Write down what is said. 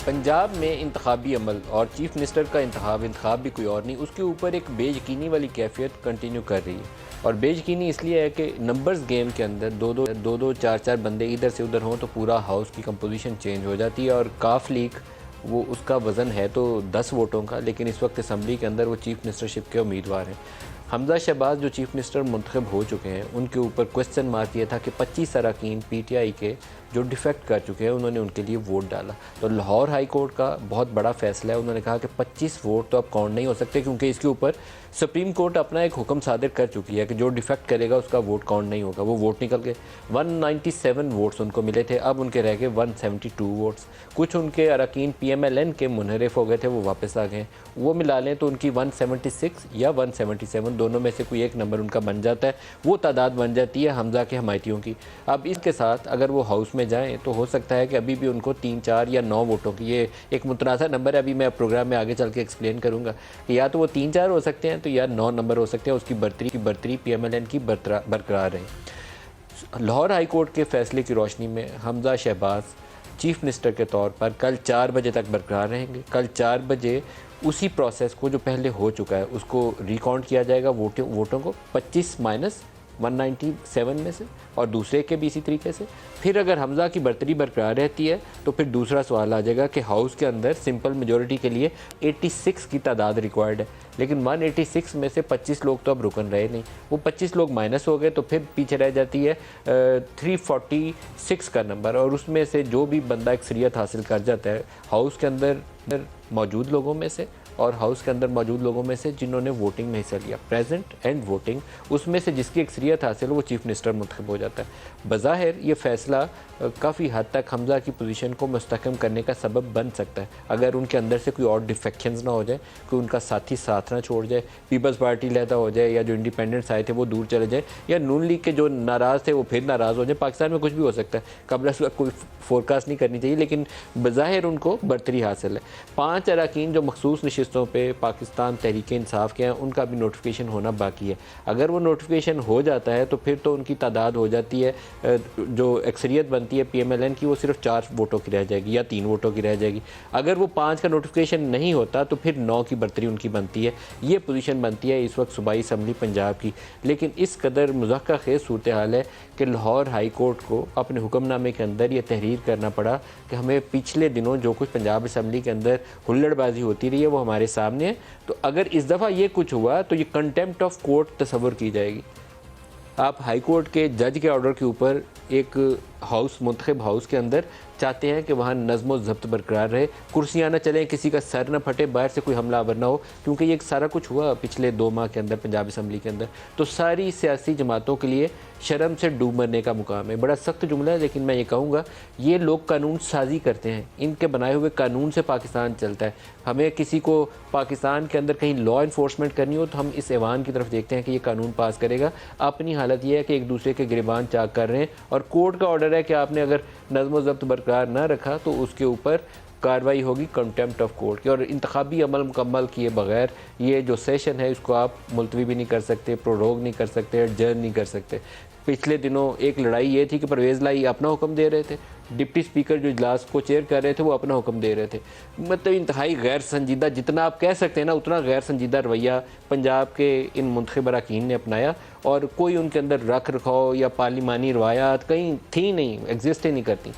पंजाब में इंतखाबी अमल और chief minister का इंतखाब भी कोई और नहीं, उसके ऊपर एक बेयकीनी वाली कैफियत कंटिन्यू कर रही है। और बेयकीनी इसलिए है कि नंबर्स गेम के अंदर दो चार चार बंदे इधर से उधर हों तो पूरा हाउस की कंपोजिशन चेंज हो जाती है। और काफ लीग वो उसका वज़न है तो 10 वोटों का, लेकिन इस वक्त असम्बली के अंदर वो चीफ मिनिस्टरशिप के उम्मीदवार हैं। हमजा शहबाज जो चीफ मिनिस्टर मुंतखब हो चुके हैं, उनके ऊपर क्वेश्चन मार्क ये था कि 25 अरकान पीटीआई के जो डिफेक्ट कर चुके हैं उन्होंने उनके लिए वोट डाला। तो लाहौर हाई कोर्ट का बहुत बड़ा फैसला है। उन्होंने कहा कि 25 वोट तो अब काउंट नहीं हो सकते, क्योंकि इसके ऊपर सुप्रीम कोर्ट अपना एक हुक्म सादिर कर चुकी है कि जो डिफेक्ट करेगा उसका वोट काउंट नहीं होगा। वो वोट निकल गए, 197 वोट्स उनको मिले थे, अब उनके रह गए 172 वोट्स। कुछ उनके अरकान PMLN के मुनहरिफ हो गए थे, वो वापस आ गए। वो मिला लें तो उनकी 176 या 177 दोनों में से कोई एक नंबर उनका बन जाता है, वो तादाद बन जाती है हमजा के हमायतियों की। अब इसके साथ अगर वो हाउस में जाएं तो हो सकता है कि अभी भी उनको 3, 4 या 9 वोटों की, ये एक मुतनाज़ा नंबर है, अभी मैं प्रोग्राम में आगे चल के एक्सप्लेन करूँगा कि या तो वो 3, 4 हो सकते हैं तो या 9 नंबर हो सकते हैं, उसकी बर्तरी PMLN की बरकरार रहे। लाहौर हाई कोर्ट के फैसले की रोशनी में हमजा शहबाज चीफ मिनिस्टर के तौर पर कल 4 बजे तक बरकरार रहेंगे। कल 4 बजे उसी प्रोसेस को जो पहले हो चुका है उसको रिकाउंट किया जाएगा, वोटों को 25 माइनस 197 में से, और दूसरे के भी इसी तरीके से। फिर अगर हमजा की बर्तरी बरकरार रहती है तो फिर दूसरा सवाल आ जाएगा कि हाउस के अंदर सिंपल मेजॉरिटी के लिए 86 की तादाद रिक्वायर्ड है, लेकिन 186 में से 25 लोग तो अब रुकन रहे नहीं, वो 25 लोग माइनस हो गए, तो फिर पीछे रह जाती है 346 का नंबर। और उसमें से जो भी बंदा अक्सरियत हासिल कर जाता है हाउस के अंदर मौजूद लोगों में से, और हाउस के अंदर मौजूद लोगों में से जिन्होंने वोटिंग में हिस्सा लिया, प्रेजेंट एंड वोटिंग, उसमें से जिसकी अक्सरियत हासिल हो वो चीफ मिनिस्टर मुंतखब हो जाता है। बज़ाहिर ये फ़ैसला काफ़ी हद तक हमजा की पोजीशन को मुस्तहकम करने का सबब बन सकता है, अगर उनके अंदर से कोई और डिफेक्शंस ना हो जाए, कोई उनका साथी साथ ना छोड़ जाए, पीपल्स पार्टी लहदा हो जाए, या जो इंडिपेंडेंट्स आए थे वो दूर चले जाए, या नून लीग के जो नाराज़ थे वो फिर नाराज़ हो जाए। पाकिस्तान में कुछ भी हो सकता है, कबल से कोई फोरकास्ट नहीं करनी चाहिए, लेकिन बज़ाहिर उनको बर्तरी हासिल है। 5 अरकान जो मखसूस नशिस्तों पर पाकिस्तान तहरीक इंसाफ के हैं, उनका भी नोटिफिकेशन होना बाकी है। अगर वो नोटिफिकेशन हो जाता है तो फिर तो उनकी तादाद हो जाती है, जो अक्सरियत बनती है PMLN की, वो सिर्फ 4 वोटों की रह जाएगी या 3 वोटों की रह जाएगी। अगर वो 5 का नोटिफिकेशन नहीं होता तो फिर 9 की बर्तरी उनकी बनती है। ये पोजीशन बनती है इस वक्त सूबाई असम्बली पंजाब की। लेकिन इस कदर मुज़क्का खेज़ सूरत हाल है कि लाहौर हाई कोर्ट को अपने हुक्मनामे के अंदर ये तहरीर करना पड़ा कि हमें पिछले दिनों जो कुछ पंजाब असम्बली के अंदर हुल्लड़बाजी होती रही है वो हमारे सामने है। तो अगर इस दफ़ा ये कुछ हुआ तो ये कंटेम्प्ट ऑफ कोर्ट तस्वुर की जाएगी। आप हाई कोर्ट के जज के ऑर्डर के ऊपर एक हाउस, मुंतखब हाउस के अंदर चाहते हैं कि वहाँ नज़्म ज़ब्त बरकरार रहे, कुर्सियाँ ना चलें, किसी का सर ना फटे, बाहर से कोई हमलावर ना हो, क्योंकि ये सारा कुछ हुआ पिछले 2 माह के अंदर पंजाब असम्बली के अंदर। तो सारी सियासी जमातों के लिए शर्म से डूब मरने का मुकाम है। बड़ा सख्त जुमला है, लेकिन मैं ये कहूँगा ये लोग कानून साजी करते हैं, इनके बनाए हुए कानून से पाकिस्तान चलता है। हमें किसी को पाकिस्तान के अंदर कहीं लॉ इन्फोर्समेंट करनी हो तो हम इस ऐवान की तरफ देखते हैं कि ये कानून पास करेगा। अपनी हालत ये है कि एक दूसरे के गिरबान चाक कर रहे हैं, और कोर्ट का ऑर्डर है कि आपने अगर नज़्म ज़ब्त बरकरार ना रखा तो उसके ऊपर कार्रवाई होगी कंटेम्प्ट ऑफ कोर्ट की। और इंतखाबी अमल मुकम्मल किए बगैर ये जो सेशन है इसको आप मुलतवी भी नहीं कर सकते, प्रोरोग नहीं कर सकते, एडजर्न नहीं कर सकते। पिछले दिनों एक लड़ाई ये थी कि परवेज़ लाई अपना हुक्म दे रहे थे, डिप्टी स्पीकर जो इजलास को चेयर कर रहे थे वो अपना हुक्म दे रहे थे। मतलब इंतहाई गैर संजीदा, जितना आप कह सकते हैं ना उतना गैर संजीदा रवैया पंजाब के इन मुंतखब अरकान ने अपनाया, और कोई उनके अंदर रख रखाव या पार्लिमानी रवायात कहीं थी नहीं, एग्जिस्ट ही नहीं करती।